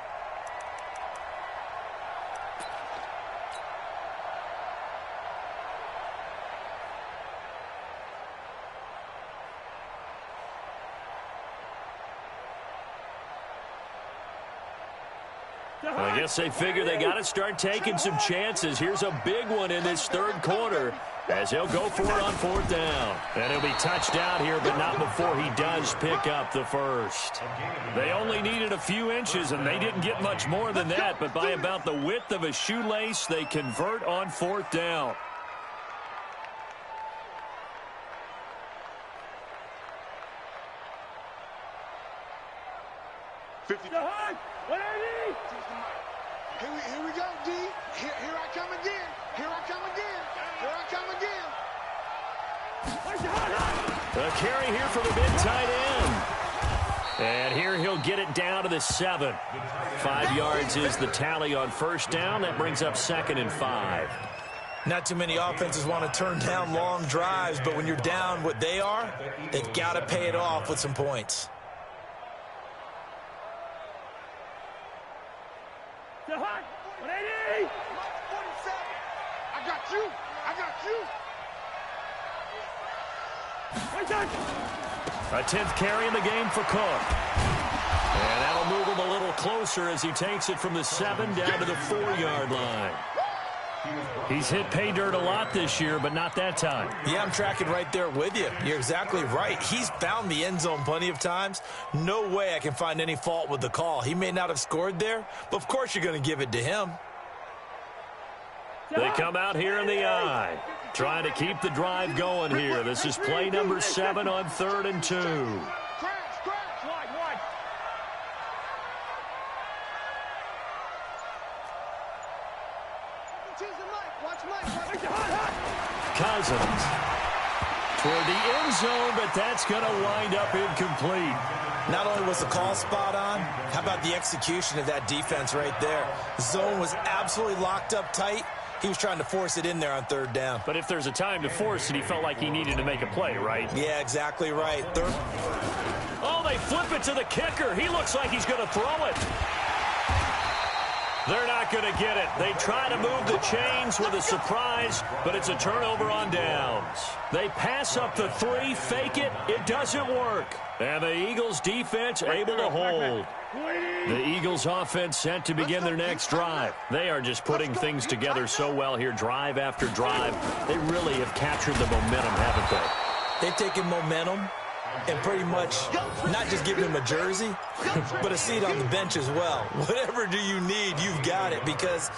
I guess they figure they got to start taking some chances. Here's a big one in this 3rd quarter as he'll go for it on 4th down. And he'll be touched out here, but not before he does pick up the first. They only needed a few inches, and they didn't get much more than that. But by about the width of a shoelace, they convert on 4th down. Here we go, D. Here I come again. Here I come again. Here I come again. A carry here for the big tight end. And here he'll get it down to the 7. 5 yards is the tally on 1st down. That brings up 2nd and 5. Not too many offenses want to turn down long drives, but when you're down what they are, they've got to pay it off with some points. I got you. I got you. A 10th carry in the game for Cook. And that'll move him a little closer as he takes it from the 7 down to the 4-yard line. He's hit pay dirt a lot this year, but not that time. Yeah, I'm tracking right there with you. You're exactly right. He's found the end zone plenty of times. No way I can find any fault with the call. He may not have scored there, but of course you're going to give it to him. They come out here in the eye, trying to keep the drive going here. This is play number 7 on 3rd and 2. Cousins toward the end zone, but that's going to wind up incomplete. Not only was the call spot on, how about the execution of that defense right there? The zone was absolutely locked up tight. He was trying to force it in there on 3rd down. But if there's a time to force it, he felt like he needed to make a play, right? Yeah, exactly right. Oh, they flip it to the kicker. He looks like he's going to throw it. They're not going to get it. They try to move the chains with a surprise, but it's a turnover on downs. They pass up the 3, fake it. It doesn't work. And the Eagles defense able to hold. The Eagles offense set to begin their next drive. They are just putting things together so well here, drive after drive. They really have captured the momentum, haven't they? They've taken momentum, and pretty much not just giving him a jersey, but a seat on the bench as well. Whatever do you need, you've got it, because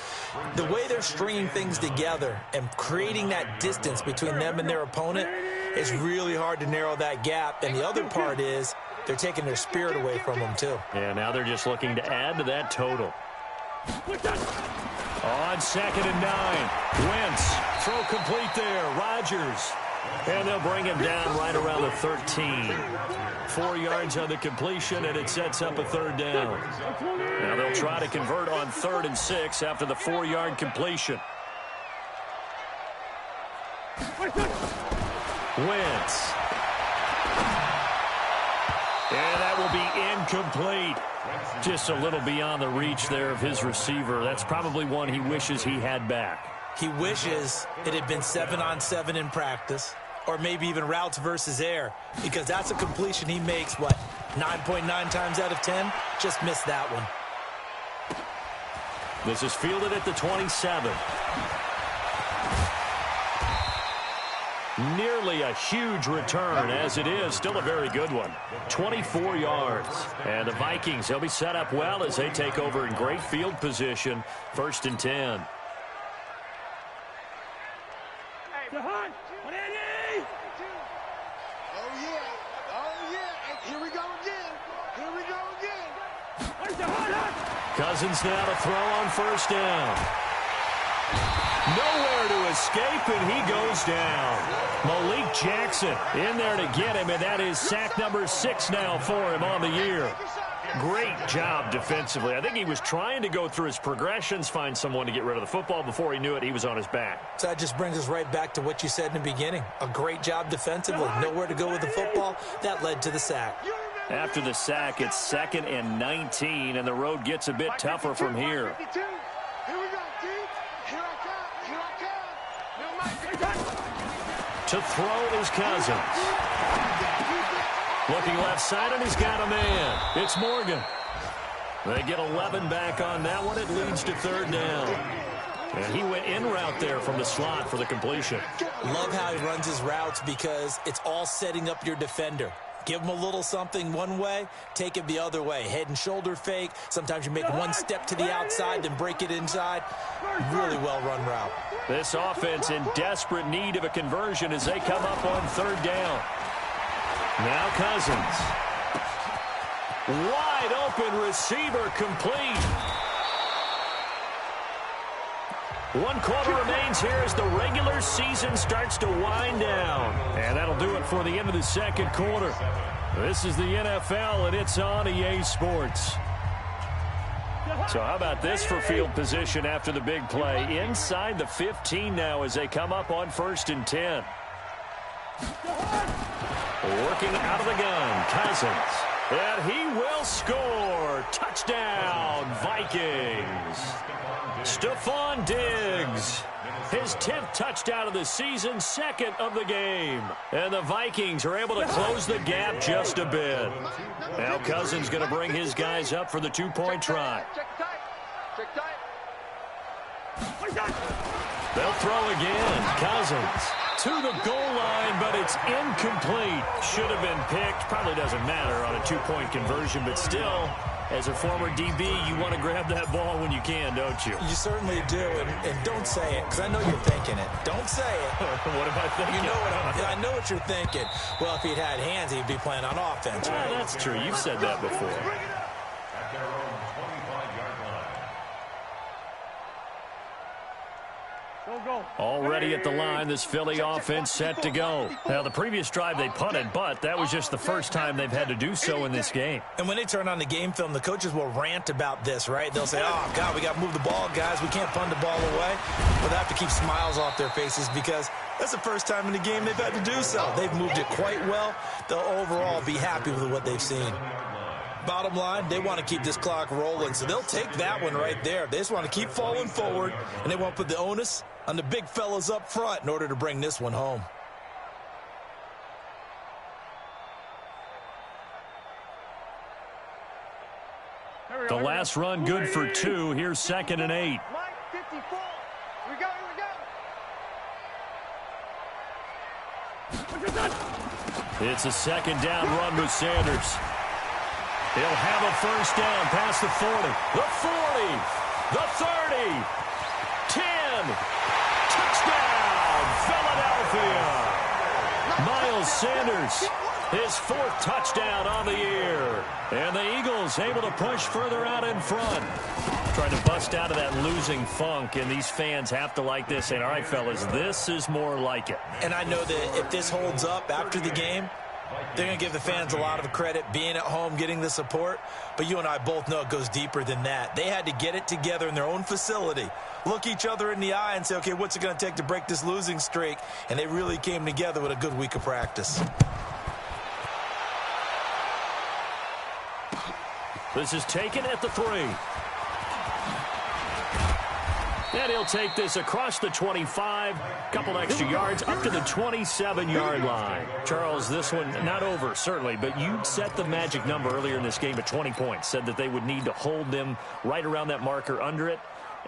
the way they're stringing things together and creating that distance between them and their opponent is really hard to narrow that gap. And the other part is they're taking their spirit away from them, too. Yeah, now they're just looking to add to that total. On 2nd and 9. Wentz. Throw complete there. Rodgers. And they'll bring him down right around the 13. 4 yards on the completion, and it sets up a 3rd down. Now they'll try to convert on 3rd and 6 after the 4-yard completion. Wentz. And that will be incomplete. Just a little beyond the reach there of his receiver. That's probably one he wishes he had back. He wishes it had been 7-on-7 in practice, or maybe even routes versus air, because that's a completion he makes, 9.9 times out of 10? Just missed that one. This is fielded at the 27. Nearly a huge return, as it is still a very good one. 24 yards. And the Vikings, they'll be set up well as they take over in great field position. 1st and 10. Cousins now to throw on 1st down. Nowhere to escape, and he goes down. Malik Jackson in there to get him, and that is sack number 6 now for him on the year. Great job defensively. I think he was trying to go through his progressions, find someone to get rid of the football. Before he knew it, he was on his back. So that just brings us right back to what you said in the beginning. A great job defensively. Nowhere to go with the football. That led to the sack. After the sack, it's 2nd and 19, and the road gets a bit tougher from here. To throw is Cousins. Looking left side, and he's got a man. It's Morgan. They get 11 back on that one. It leads to 3rd down. And he went in route there from the slot for the completion. Love how he runs his routes, because it's all setting up your defender. Give him a little something one way, take it the other way. Head and shoulder fake. Sometimes you make one step to the outside, then break it inside. Really well-run route. This offense in desperate need of a conversion as they come up on 3rd down. Now Cousins. Wide open receiver, complete. 1 quarter remains here as the regular season starts to wind down. And that'll do it for the end of the 2nd quarter. This is the NFL, and it's on EA Sports. So how about this for field position after the big play? Inside the 15 now as they come up on 1st and 10. Working out of the gun, Cousins. And he will score. Touchdown, Vikings. Stephon Diggs. His 10th touchdown of the season, 2nd of the game. And the Vikings are able to close the gap just a bit. Now Cousins going to bring his guys up for the 2-point try. They'll throw again. Cousins to the goal line, but it's incomplete. Should have been picked. Probably doesn't matter on a 2-point conversion, but still, as a former DB, you want to grab that ball when you can, don't you? You certainly do, and don't say it, because I know you're thinking it. Don't say it. What am I thinking? You know I know what you're thinking. Well, if he'd had hands, he'd be playing on offense, right? That's true. You've said that before. At their own 25-yard line. Already at the line, this Philly offense set to go. Now, the previous drive they punted, but that was just the first time they've had to do so in this game. And when they turn on the game film, the coaches will rant about this, right? They'll say, oh, God, we got to move the ball, guys. We can't punt the ball away. But they have to keep smiles off their faces because that's the first time in the game they've had to do so. They've moved it quite well. They'll overall be happy with what they've seen. Bottom line, they want to keep this clock rolling, so they'll take that one right there. They just want to keep falling forward, and they want to put the onus on the big fellas up front in order to bring this one home. The last run good for 2. Here's 2nd and 8. Mike, 54. Here we go. It's a second down run with Sanders. He'll have a first down past the 40, the 40, the 30, 10. Touchdown, Philadelphia. Miles Sanders, his 4th touchdown on the year. And the Eagles able to push further out in front. Trying to bust out of that losing funk, and these fans have to like this. Saying, all right, fellas, this is more like it. And I know that if this holds up after the game, they're going to give the fans a lot of credit, being at home, getting the support. But you and I both know it goes deeper than that. They had to get it together in their own facility, look each other in the eye and say, okay, what's it going to take to break this losing streak? And they really came together with a good week of practice. This is taken at the 3. And he'll take this across the 25, couple extra yards, up to the 27-yard line. Charles, this one not over, certainly, but you set the magic number earlier in this game at 20 points, said that they would need to hold them right around that marker under it.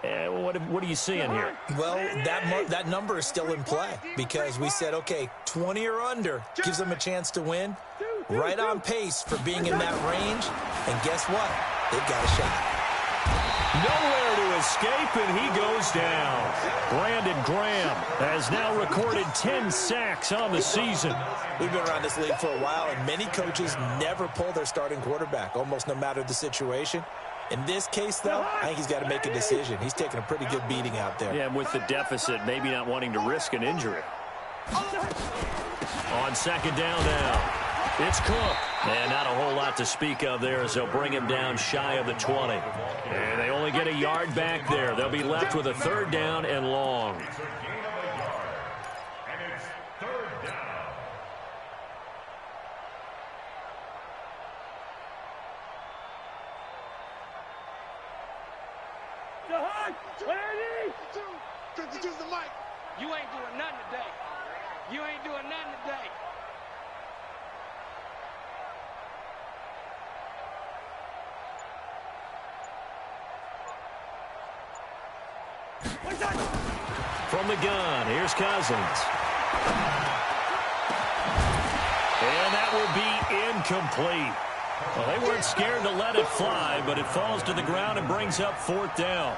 What are you seeing here? Well, that number is still in play because we said, okay, 20 or under gives them a chance to win. Right on pace for being in that range. And guess what? They've got a shot. Nowhere to escape, and he goes down. Brandon Graham has now recorded 10 sacks on the season. We've been around this league for a while, and many coaches never pull their starting quarterback, almost no matter the situation. In this case, though, I think he's got to make a decision. He's taking a pretty good beating out there. Yeah, with the deficit, maybe not wanting to risk an injury. On second down now, it's Cook. And not a whole lot to speak of there as they'll bring him down shy of the 20. And they only get a yard back there. They'll be left with a 3rd down and long. It's a gain of a yard. And it's 3rd down. The mic. You ain't doing nothing today. You ain't doing nothing today. From the gun, here's Cousins. And that will be incomplete. Well, they weren't scared to let it fly, but it falls to the ground and brings up 4th down.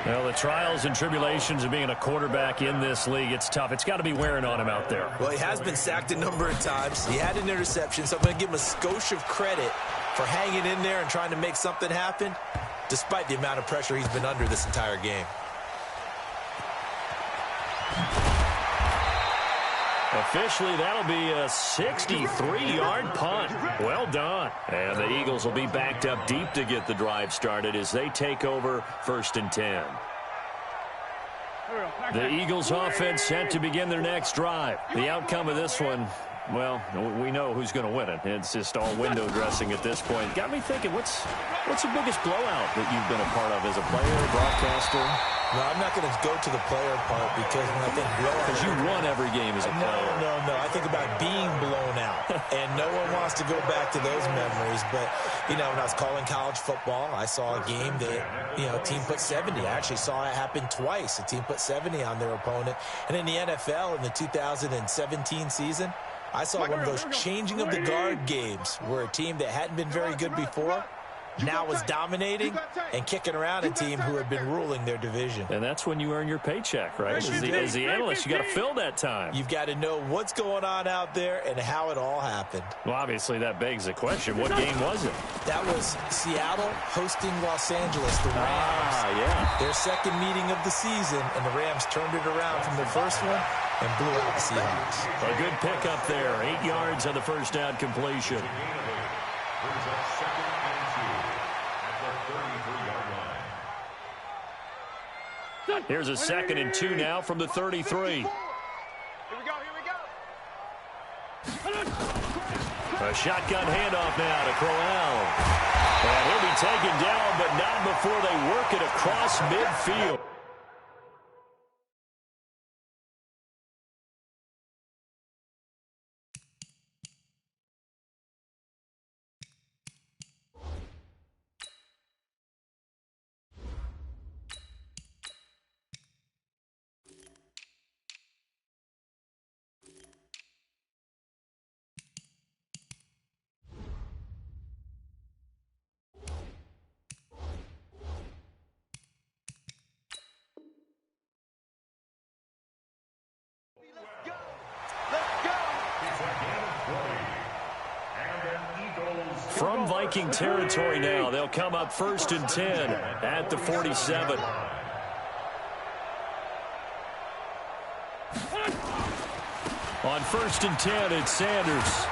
Well, the trials and tribulations of being a quarterback in this league, it's tough. It's got to be wearing on him out there. Well, he has been sacked a number of times. He had an interception, so I'm going to give him a skosh of credit for hanging in there and trying to make something happen, despite the amount of pressure he's been under this entire game. Officially, that'll be a 63-yard punt. Well done. And the Eagles will be backed up deep to get the drive started as they take over 1st and 10. The Eagles offense set to begin their next drive. The outcome of this one, well, we know who's going to win it. It's just all window dressing at this point. Got me thinking, what's the biggest blowout that you've been a part of as a player, broadcaster? No, I'm not going to go to the player part because when I think blowout... Because you won every game as a player. No. I think about being blown out. And no one wants to go back to those memories. But, you know, when I was calling college football, I saw a game that, you know, a team put 70. I actually saw it happen twice. A team put 70 on their opponent. And in the NFL in the 2017 season, I saw one of those changing of the guard games where a team that hadn't been very good before now was dominating and kicking around a team who had been ruling their division. And that's when you earn your paycheck, right? As the analyst, you got to fill that time. You've got to know what's going on out there and how it all happened. Well, obviously, that begs the question, what game was it? That was Seattle hosting Los Angeles, the Rams. Yeah. Their second meeting of the season, and the Rams turned it around from their first one and blew out the Seahawks. A good pickup there. 8 yards on the first down completion. Brings up 2nd and 2 at the 33-yard line. Here's a 2nd and 2 now from the 33. Here we go. A shotgun handoff now to Crowell. And he'll be taken down, but not before they work it across midfield. Viking territory now. They'll come up 1st and 10 at the 47. On 1st and 10, it's Sanders.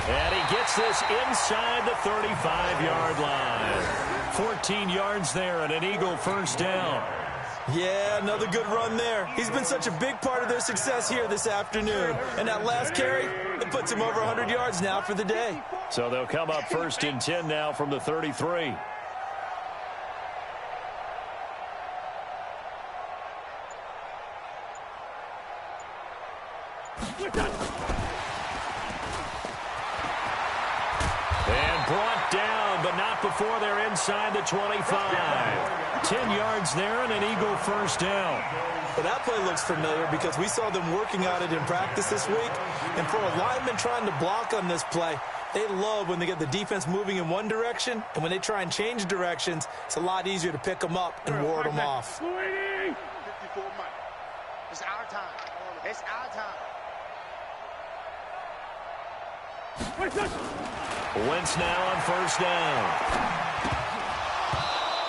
And he gets this inside the 35-yard line. 14 yards there and an Eagle first down. Yeah, another good run there. He's been such a big part of their success here this afternoon. And that last carry, it puts him over 100 yards now for the day. So they'll come up 1st and 10 now from the 33. And brought down, but not before they're inside the 25. 10 yards there and an Eagle first down. Well, that play looks familiar because we saw them working on it in practice this week. And for a lineman trying to block on this play, they love when they get the defense moving in one direction. And when they try and change directions, it's a lot easier to pick them up and ward them off. 54 Mike. It's our time. It's our time. Wentz now on first down.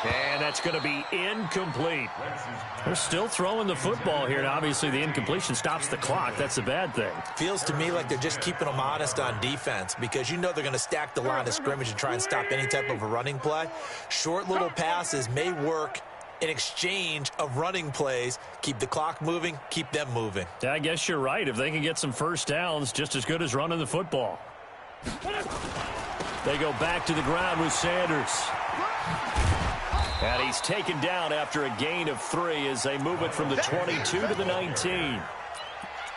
And that's going to be incomplete. They're still throwing the football here, and obviously the incompletion stops the clock. That's the bad thing. Feels to me like they're just keeping them honest on defense because you know they're going to stack the line of scrimmage and try and stop any type of a running play. Short little passes may work in exchange of running plays. Keep the clock moving, keep them moving. Yeah, I guess you're right. If they can get some first downs, just as good as running the football. They go back to the ground with Sanders. And he's taken down after a gain of 3 as they move it from the 22 to the 19.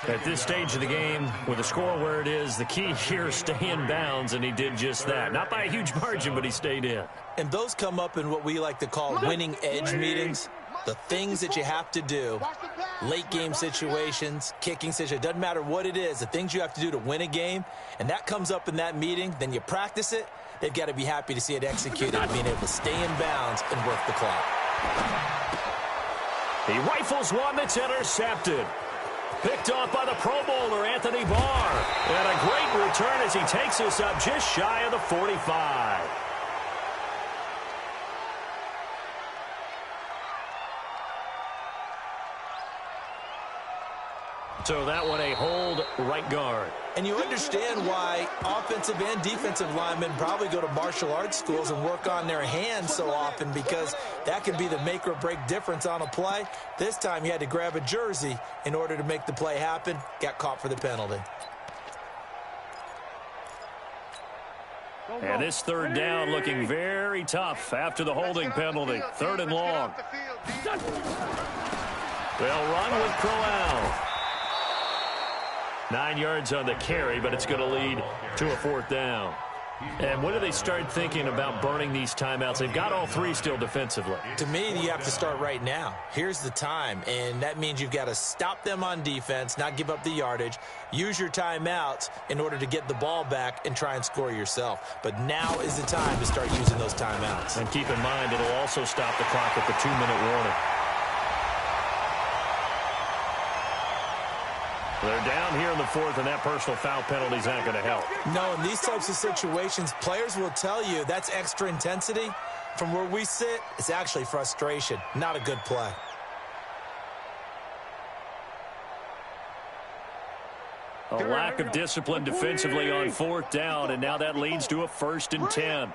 At this stage of the game, with the score where it is, the key here is stay in bounds, and he did just that. Not by a huge margin, but he stayed in. And those come up in what we like to call winning edge meetings. The things that you have to do, late game situations, kicking situations, doesn't matter what it is, the things you have to do to win a game, and that comes up in that meeting, then you practice it. They've got to be happy to see it executed and being able to stay in bounds and work the clock. He rifles one that's intercepted. Picked off by the Pro Bowler, Anthony Barr. And a great return as he takes us up just shy of the 45. So that one a hold right guard. And you understand why offensive and defensive linemen probably go to martial arts schools and work on their hands so often because that can be the make or break difference on a play. This time he had to grab a jersey in order to make the play happen. Got caught for the penalty. And this third down looking very tough after the holding penalty. 3rd and long. They'll run with Crowell. 9 yards on the carry, but it's going to lead to a 4th down. And when do they start thinking about burning these timeouts? They've got all 3 still defensively. To me, you have to start right now. Here's the time, and that means you've got to stop them on defense, not give up the yardage, use your timeouts in order to get the ball back and try and score yourself. But now is the time to start using those timeouts. And keep in mind, it'll also stop the clock at the 2-minute warning. They're down here in the 4th, and that personal foul penalty is not going to help. No, in these types of situations, players will tell you that's extra intensity. From where we sit, it's actually frustration, not a good play. A lack of discipline defensively on 4th down, and now that leads to a 1st and 10.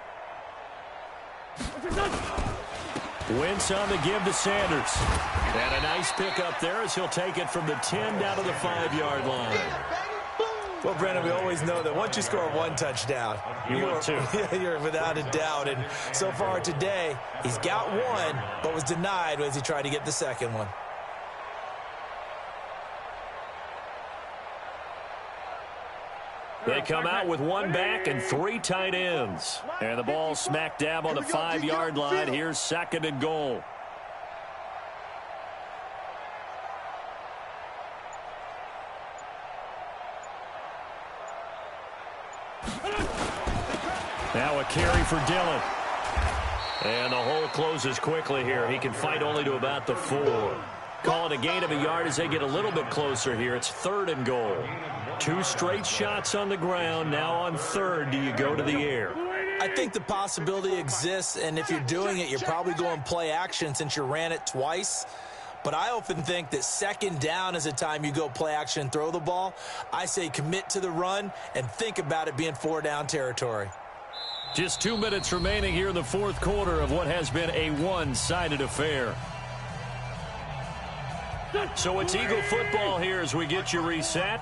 Wentz on the give to Sanders. And a nice pick up there as he'll take it from the 10 down to the 5-yard line. Well, Brandon, we always know that once you score 1 touchdown, you're without a doubt. And so far today, he's got 1, but was denied as he tried to get the second one. They come out with 1 back and 3 tight ends. And the ball smack dab on the 5-yard line. Here's 2nd and goal. Now a carry for Dillon. And the hole closes quickly here. He can fight only to about the 4. Call it a gain of a yard as they get a little bit closer here. It's 3rd and goal. 2 straight shots on the ground. Now on third, do you go to the air? I think the possibility exists, and if you're doing it, you're probably going play action since you ran it twice. But I often think that second down is a time you go play action and throw the ball. I say commit to the run and think about it being 4-down territory. Just 2 minutes remaining here in the fourth quarter of what has been a one-sided affair. So it's Eagle football here as we get you reset.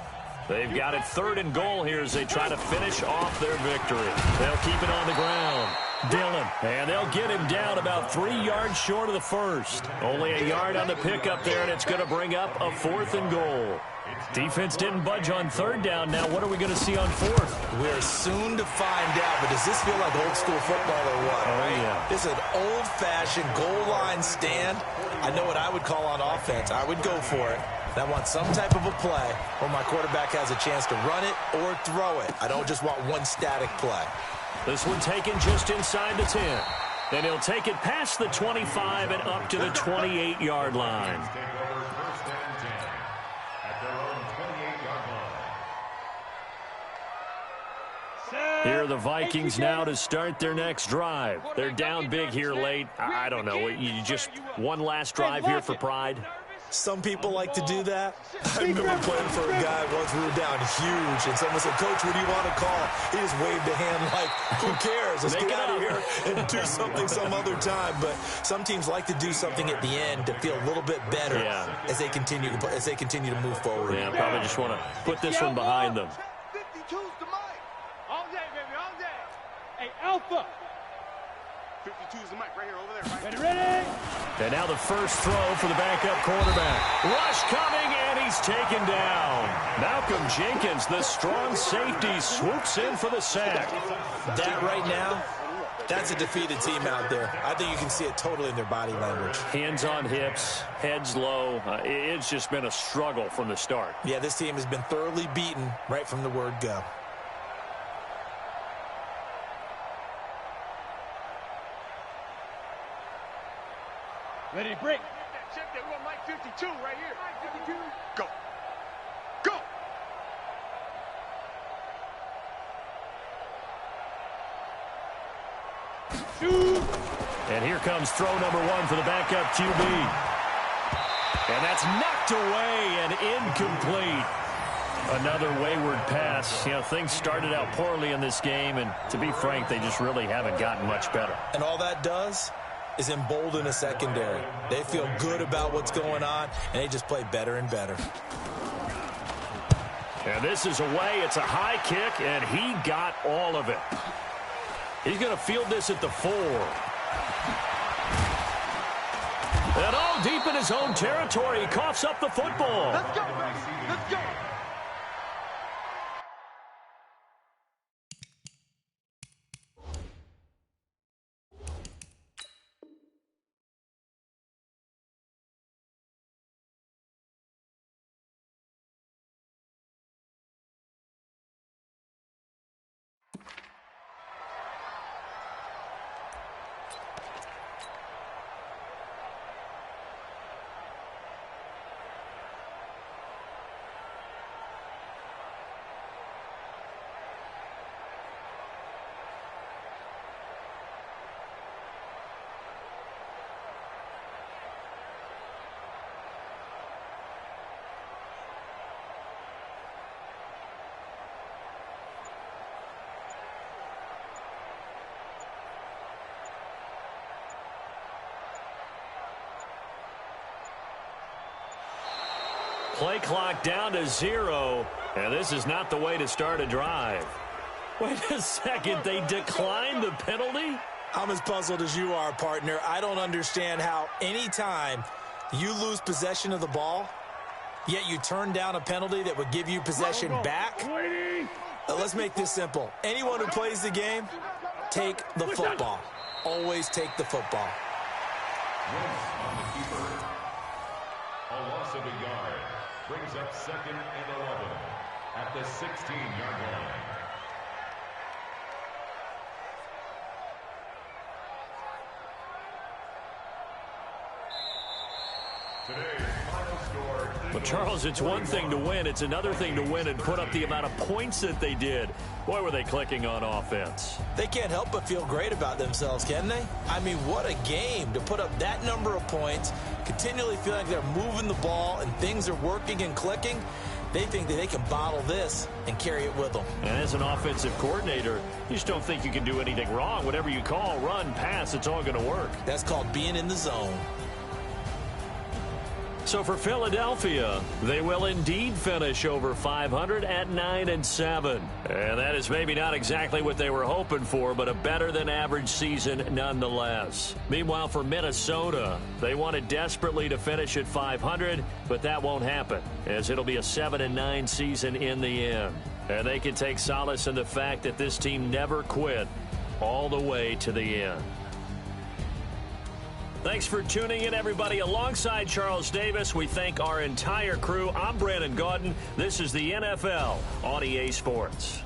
They've got it 3rd and goal here as they try to finish off their victory. They'll keep it on the ground. Dillon, and they'll get him down about 3 yards short of the first. Only a yard on the pickup there, and it's going to bring up a 4th and goal. Defense didn't budge on 3rd down. Now what are we going to see on 4th? We're soon to find out, but does this feel like old school football or what? Oh, yeah. This is an old-fashioned goal line stand. I know what I would call on offense. I would go for it. I want some type of a play where my quarterback has a chance to run it or throw it. I don't just want one static play. This one taken just inside the 10. Then he'll take it past the 25 and up to the 28-yard line. Here are the Vikings now to start their next drive. They're down big here late. I don't know. You just one last drive here for pride? Some people like to do that. I remember playing for a guy once we were down huge, and someone said, "Coach, what do you want to call?" He just waved a hand like, who cares? Let's get out of here and do something some other time. But some teams like to do something at the end to feel a little bit better as they continue to move forward. Yeah, probably just want to put this one behind them. 52's the mic. All day, baby, all day. Hey, Alpha. 52's the mic right here, over there. Right? Ready? And now the first throw for the backup quarterback. Rush coming, and he's taken down. Malcolm Jenkins, the strong safety, swoops in for the sack. That right now, that's a defeated team out there. I think you can see it totally in their body language. Hands on hips, heads low. It's just been a struggle from the start. Yeah, this team has been thoroughly beaten right from the word go. Ready to break. Check that. We want Mike 52 right here. Mike 52. Go. Go. Shoot. And here comes throw number 1 for the backup QB. And that's knocked away and incomplete. Another wayward pass. You know, things started out poorly in this game, and to be frank, they just really haven't gotten much better. And all that does is embolden a secondary. They feel good about what's going on, and they just play better and better. And this is away. It's a high kick, and he got all of it. He's going to field this at the 4. And all deep in his own territory, he coughs up the football. Let's go, baby. Let's go. Play clock down to 0, and this is not the way to start a drive. Wait a second, they declined the penalty? I'm as puzzled as you are, partner. I don't understand how anytime you lose possession of the ball, yet you turn down a penalty that would give you possession back. Let's make this simple. Anyone who plays the game, take the football. Always take the football. On the keeper. A loss of a yard brings up 2nd and 11 at the 16-yard line. Today's final score Well, Charles, it's one thing to win. It's another thing to win and put up the amount of points that they did. Boy, were they clicking on offense. They can't help but feel great about themselves, can they? I mean, what a game to put up that number of points, continually feel like they're moving the ball and things are working and clicking. They think that they can bottle this and carry it with them. And as an offensive coordinator, you just don't think you can do anything wrong. Whatever you call, run, pass, it's all going to work. That's called being in the zone. So for Philadelphia, they will indeed finish over 500 at 9-7. And that is maybe not exactly what they were hoping for, but a better than average season nonetheless. Meanwhile, for Minnesota, they wanted desperately to finish at 500, but that won't happen, as it'll be a 7-9 season in the end. And they can take solace in the fact that this team never quit all the way to the end. Thanks for tuning in, everybody. Alongside Charles Davis, we thank our entire crew. I'm Brandon Gaudin. This is the NFL on EA Sports.